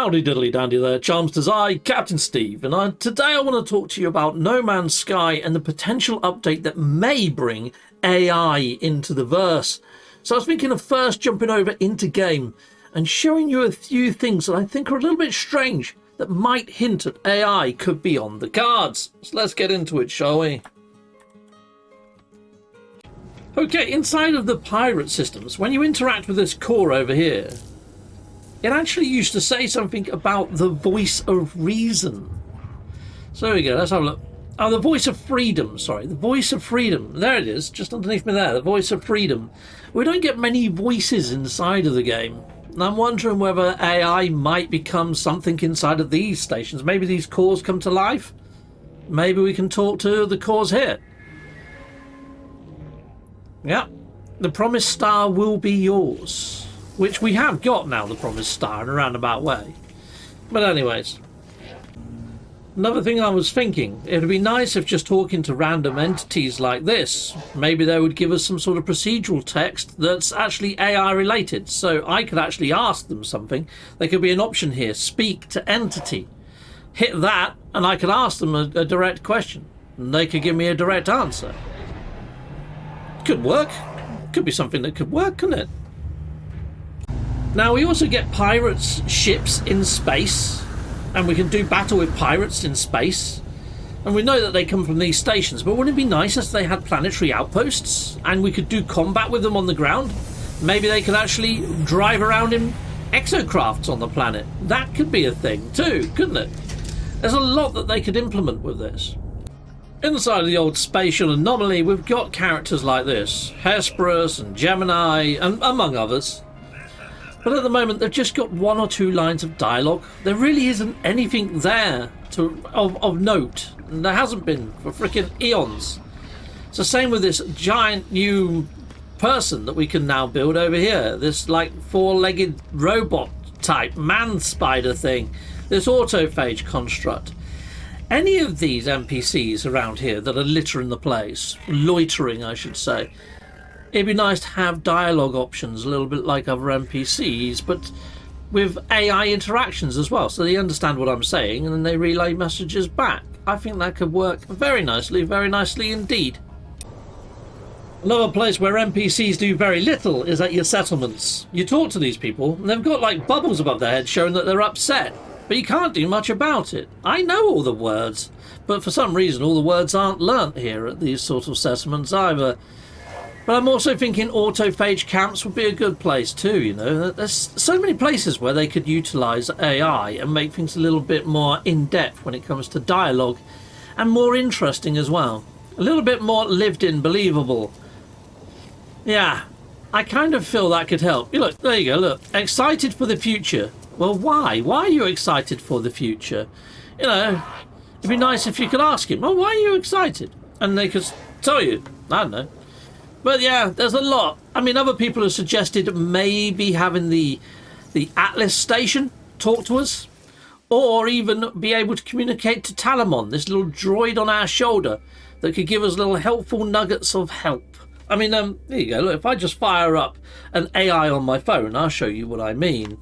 Howdy diddly dandy there, Charmsters. Captain Steve, and today I want to talk to you about No Man's Sky and the potential update that may bring AI into the verse. So I was thinking of first jumping over into game and showing you a few things that I think are a little bit strange that might hint at AI could be on the cards. So let's get into it, shall we? Okay, inside of the pirate systems, when you interact with this core over here, it actually used to say something about the voice of reason. So there we go, let's have a look. Oh, the voice of freedom, sorry. The voice of freedom. There it is, just underneath me there, the voice of freedom. We don't get many voices inside of the game. And I'm wondering whether AI might become something inside of these stations. Maybe these cores come to life. Maybe we can talk to the cores here. Yeah, the promised star will be yours. Which we have got now, the promised star, in a roundabout way. But anyways, another thing I was thinking, it would be nice if just talking to random entities like this, maybe they would give us some sort of procedural text that's actually AI related, so I could actually ask them something. There could be an option here, speak to entity. Hit that, and I could ask them a direct question, and they could give me a direct answer. Could work. Could be something that could work, couldn't it? Now, we also get pirates' ships in space, and we can do battle with pirates in space. And we know that they come from these stations, but wouldn't it be nice if they had planetary outposts, and we could do combat with them on the ground? Maybe they could actually drive around in exocrafts on the planet. That could be a thing too, couldn't it? There's a lot that they could implement with this. Inside of the old spatial anomaly, we've got characters like this, Hesperus and Gemini, and among others. But at the moment, they've just got one or two lines of dialogue. There really isn't anything there of note. And there hasn't been for freaking eons. It's the same with this giant new person that we can now build over here. This like four-legged robot type man spider thing. This autophage construct. Any of these NPCs around here that are littering the place, loitering I should say, it'd be nice to have dialogue options, a little bit like other NPCs, but with AI interactions as well, so they understand what I'm saying and then they relay messages back. I think that could work very nicely indeed. Another place where NPCs do very little is at your settlements. You talk to these people and they've got like bubbles above their head showing that they're upset, but you can't do much about it. I know all the words, but for some reason all the words aren't learnt here at these sort of settlements either. But I'm also thinking autophage camps would be a good place too, you know. There's so many places where they could utilise AI and make things a little bit more in-depth when it comes to dialogue, and more interesting as well. A little bit more lived in, believable. Yeah, I kind of feel that could help. You look, there you go, look. Excited for the future. Well, why? Why are you excited for the future? You know, it'd be nice if you could ask him, well, why are you excited? And they could tell you, I don't know. But yeah, there's a lot. I mean, other people have suggested maybe having the Atlas station talk to us, or even be able to communicate to Talamon, this little droid on our shoulder that could give us little helpful nuggets of help. I mean, there you go. Look, if I just fire up an AI on my phone, I'll show you what I mean.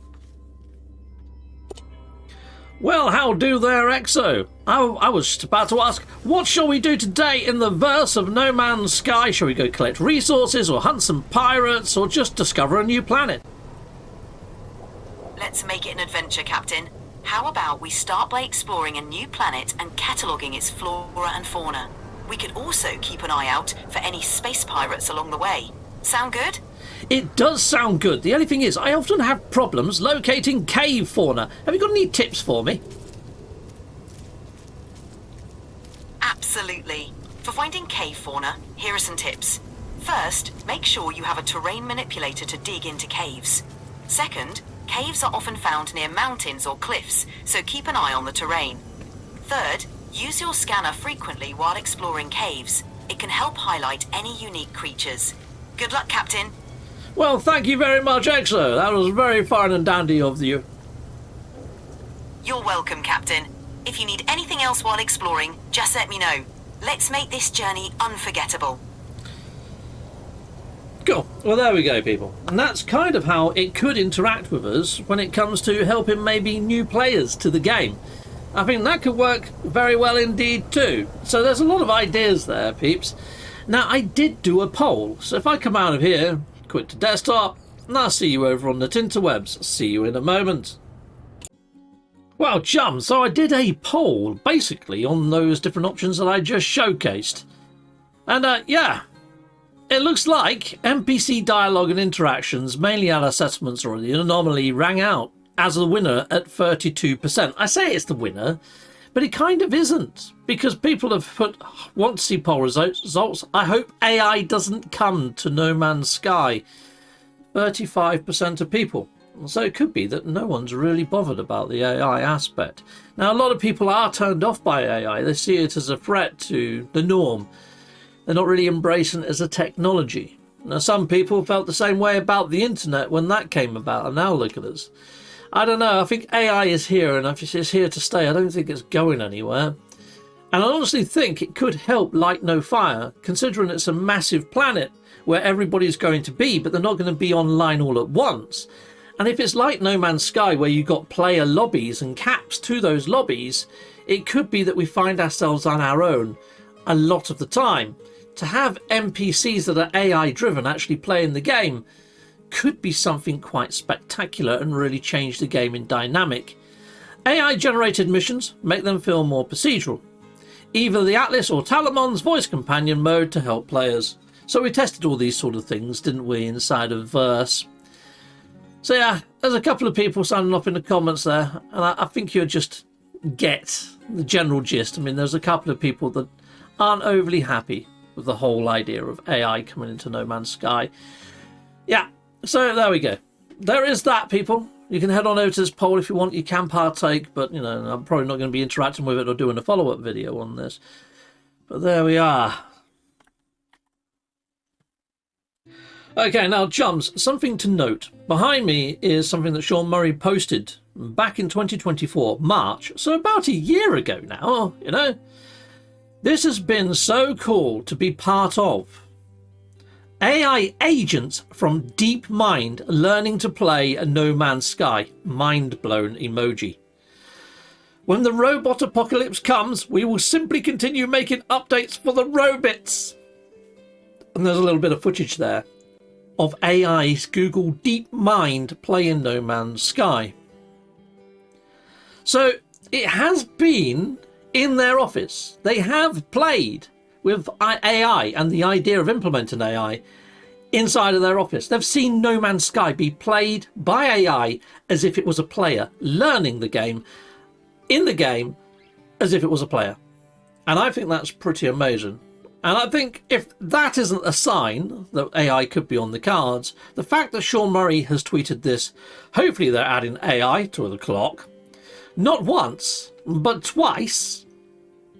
Well, how do there, Exo? I was just about to ask, what shall we do today in the verse of No Man's Sky? Shall we go collect resources, or hunt some pirates, or just discover a new planet? Let's make it an adventure, Captain. How about we start by exploring a new planet and cataloguing its flora and fauna? We could also keep an eye out for any space pirates along the way. Sound good? It does sound good. The only thing is, I often have problems locating cave fauna. Have you got any tips for me? Absolutely. For finding cave fauna, here are some tips. First, make sure you have a terrain manipulator to dig into caves. Second, caves are often found near mountains or cliffs, so keep an eye on the terrain. Third, use your scanner frequently while exploring caves. It can help highlight any unique creatures. Good luck, Captain. Well, thank you very much, Exo. That was very fine and dandy of you. You're welcome, Captain. If you need anything else while exploring, just let me know. Let's make this journey unforgettable. Cool. Well, there we go, people. And that's kind of how it could interact with us when it comes to helping maybe new players to the game. I think that could work very well indeed too. So there's a lot of ideas there, peeps. Now, I did do a poll. So if I come out of here, quit to desktop, and I'll see you over on the Tinterwebs. See you in a moment. Well, chum, so I did a poll, basically, on those different options that I just showcased. And, yeah, it looks like NPC dialogue and interactions, mainly at assessments or the anomaly, rang out as the winner at 32%. I say it's the winner, but it kind of isn't, because people have want to see poll results. I hope AI doesn't come to No Man's Sky. 35% of people. So it could be that no one's really bothered about the AI aspect. Now, a lot of people are turned off by AI. They see it as a threat to the norm. They're not really embracing it as a technology. Now, some people felt the same way about the internet when that came about, and now look at us. I don't know. I think AI is here, and if it's here to stay, I don't think it's going anywhere. And I honestly think it could help light no fire, considering it's a massive planet where everybody's going to be, but they're not going to be online all at once. And if it's like No Man's Sky, where you've got player lobbies and caps to those lobbies, it could be that we find ourselves on our own a lot of the time. To have NPCs that are AI driven actually playing the game could be something quite spectacular and really change the game in dynamic. AI generated missions make them feel more procedural. Either the Atlas or Talamon's voice companion mode to help players. So we tested all these sort of things, didn't we, inside of Verse. So yeah, there's a couple of people signing off in the comments there, and I think you'll just get the general gist. I mean, there's a couple of people that aren't overly happy with the whole idea of AI coming into No Man's Sky. Yeah, so there we go. There is that, people. You can head on over to this poll if you want. You can partake, but, you know, I'm probably not going to be interacting with it or doing a follow-up video on this. But there we are. Okay, now, chums, something to note. Behind me is something that Sean Murray posted back in 2024, March, so about a year ago now, you know. This has been so cool to be part of. AI agents from DeepMind learning to play a No Man's Sky. Mind blown emoji. When the robot apocalypse comes, we will simply continue making updates for the robots. And there's a little bit of footage there of AI's Google DeepMind playing No Man's Sky. So it has been in their office. They have played with AI and the idea of implementing AI inside of their office. They've seen No Man's Sky be played by AI as if it was a player, learning the game, in the game, as if it was a player. And I think that's pretty amazing. And I think if that isn't a sign that AI could be on the cards, the fact that Sean Murray has tweeted this, hopefully they're adding AI to the clock, not once, but twice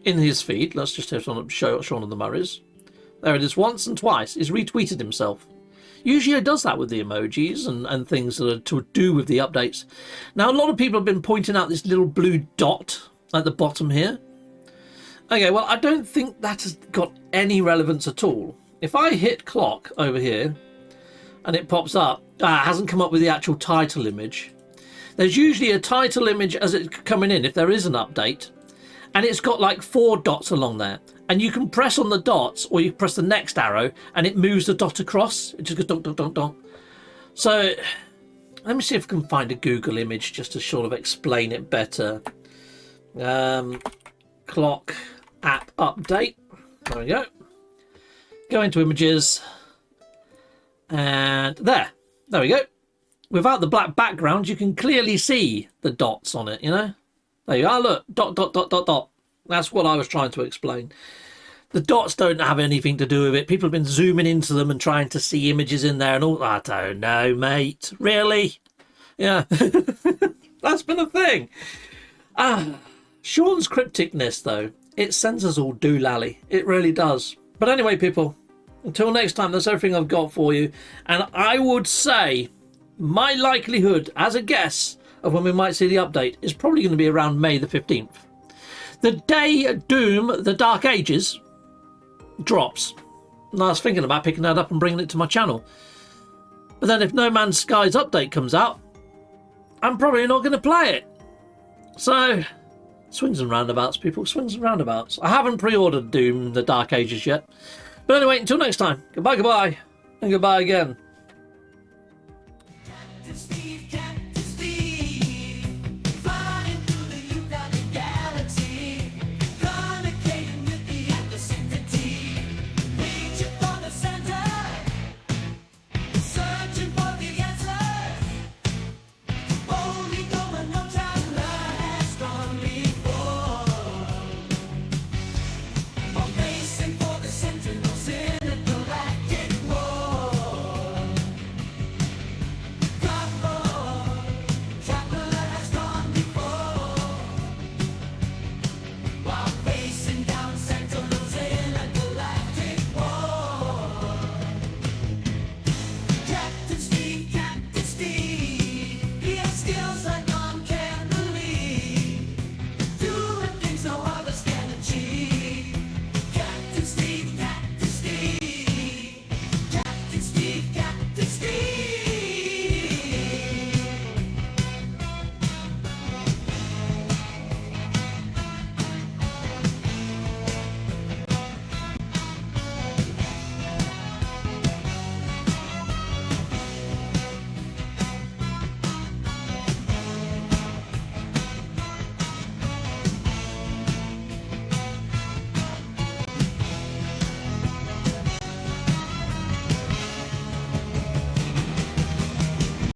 in his feed. Let's just hit on Sean of the Murrays. There it is, once and twice. He's retweeted himself. Usually he does that with the emojis and things that are to do with the updates. Now, a lot of people have been pointing out this little blue dot at the bottom here. Okay, well, I don't think that has got any relevance at all. If I hit clock over here and it pops up, it hasn't come up with the actual title image. There's usually a title image as it's coming in if there is an update, and it's got like 4 dots along there. And you can press on the dots, or you press the next arrow, and it moves the dot across. It just goes donk, donk, donk, donk. So let me see if I can find a Google image just to sort of explain it better. Clock app update. There we go. Go into images. And there we go. Without the black background, you can clearly see the dots on it, you know. There you are, look. Dot, dot, dot, dot, dot. That's what I was trying to explain. The dots don't have anything to do with it. People have been zooming into them and trying to see images in there and all. I don't know, mate. Really? Yeah. That's been a thing. Sean's crypticness, though, it sends us all doolally. It really does. But anyway, people, until next time, that's everything I've got for you. And I would say my likelihood, as a guess, of when we might see the update is probably going to be around May the 15th. The day Doom, the Dark Ages, drops. And I was thinking about picking that up and bringing it to my channel. But then if No Man's Sky's update comes out, I'm probably not going to play it. So, swings and roundabouts, people. Swings and roundabouts. I haven't pre-ordered Doom The Dark Ages yet. But anyway, until next time, goodbye, goodbye, and goodbye again.